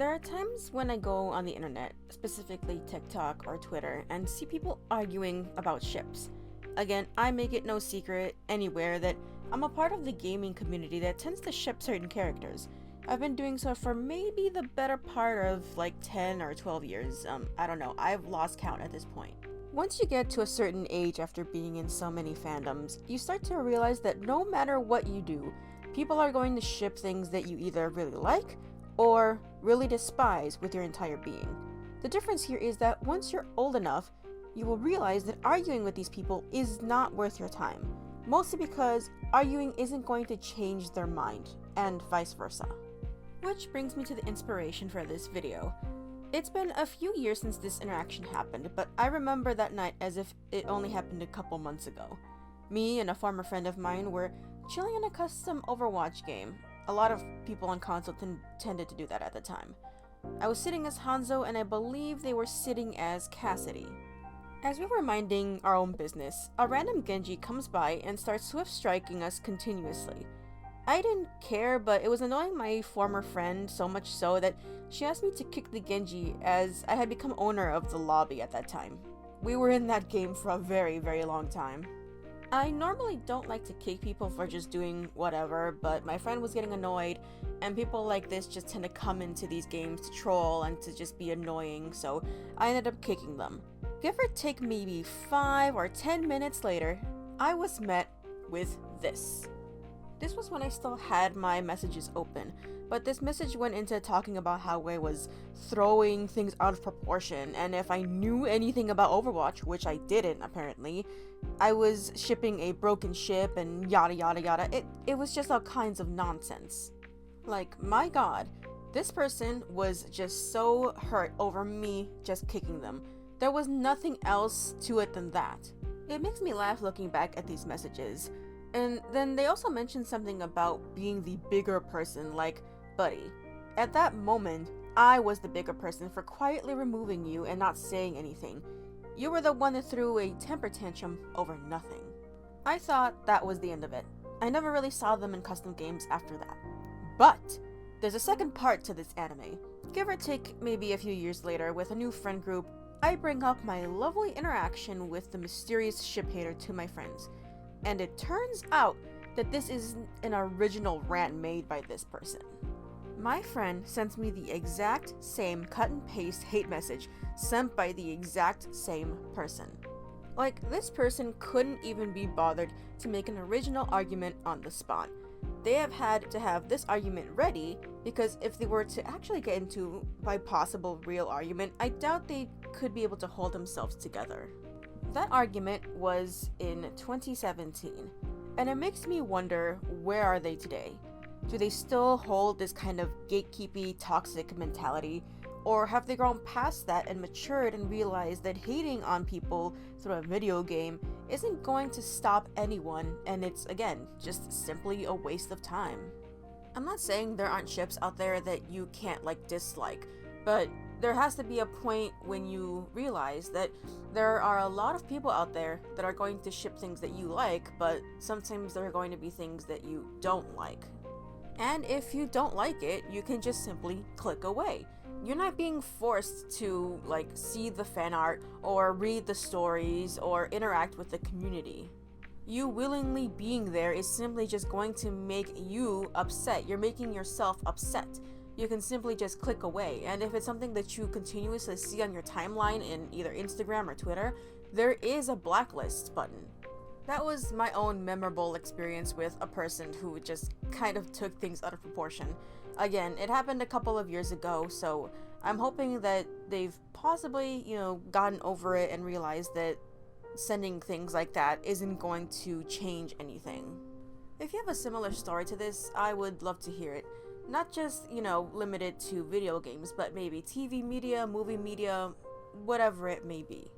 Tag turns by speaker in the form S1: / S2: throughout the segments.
S1: There are times when I go on the internet, specifically TikTok or Twitter, and see people arguing about ships. Again, I make it no secret anywhere that I'm a part of the gaming community that tends to ship certain characters. I've been doing so for maybe the better part of like 10 or 12 years. I don't know, I've lost count at this point. Once you get to a certain age after being in so many fandoms, you start to realize that no matter what you do, people are going to ship things that you either really like or really despise with your entire being. The difference here is that once you're old enough, you will realize that arguing with these people is not worth your time, mostly because arguing isn't going to change their mind, and vice versa. Which brings me to the inspiration for this video. It's been a few years since this interaction happened, but I remember that night as if it only happened a couple months ago. Me and a former friend of mine were chilling in a custom Overwatch game. A lot of people on console tended to do that at the time. I was sitting as Hanzo, and I believe they were sitting as Cassidy. As we were minding our own business, a random Genji comes by and starts swift striking us continuously. I didn't care, but it was annoying my former friend so much so that she asked me to kick the Genji, as I had become owner of the lobby at that time. We were in that game for a very, very long time. I normally don't like to kick people for just doing whatever, but my friend was getting annoyed, and people like this just tend to come into these games to troll and to just be annoying, so I ended up kicking them. Give or take maybe 5 or 10 minutes later, I was met with this. This was when I still had my messages open, but this message went into talking about how I was throwing things out of proportion, and if I knew anything about Overwatch, which I didn't apparently, I was shipping a broken ship and yada yada yada. It was just all kinds of nonsense. Like, my god, this person was just so hurt over me just kicking them. There was nothing else to it than that. It makes me laugh looking back at these messages. And then they also mentioned something about being the bigger person, like, buddy. At that moment, I was the bigger person for quietly removing you and not saying anything. You were the one that threw a temper tantrum over nothing. I thought that was the end of it. I never really saw them in custom games after that. But there's a second part to this anime. Give or take maybe a few years later, with a new friend group, I bring up my lovely interaction with the mysterious ship hater to my friends. And it turns out that this is an original rant made by this person. My friend sends me the exact same cut and paste hate message sent by the exact same person. Like, this person couldn't even be bothered to make an original argument on the spot. They have had to have this argument ready, because if they were to actually get into by possible real argument, I doubt they could be able to hold themselves together. That argument was in 2017, and it makes me wonder, where are they today? Do they still hold this kind of gatekeepy, toxic mentality? Or have they grown past that and matured and realized that hating on people through a video game isn't going to stop anyone, and it's, again, just simply a waste of time? I'm not saying there aren't ships out there that you can't, dislike, but there has to be a point when you realize that there are a lot of people out there that are going to ship things that you like, but sometimes there are going to be things that you don't like. And if you don't like it, you can just simply click away. You're not being forced to, see the fan art, or read the stories, or interact with the community. You willingly being there is simply just going to make you upset. You're making yourself upset. You can simply just click away, and if it's something that you continuously see on your timeline in either Instagram or Twitter, there is a blacklist button. That was my own memorable experience with a person who just kind of took things out of proportion. Again, it happened a couple of years ago, so I'm hoping that they've possibly, gotten over it and realized that sending things like that isn't going to change anything. If you have a similar story to this, I would love to hear it. Not just, limited to video games, but maybe TV media, movie media, whatever it may be.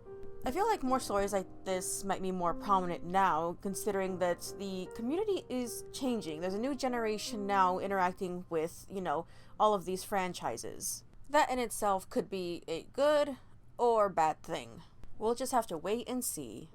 S1: I feel like more stories like this might be more prominent now, considering that the community is changing. There's a new generation now interacting with, all of these franchises. That in itself could be a good or bad thing. We'll just have to wait and see.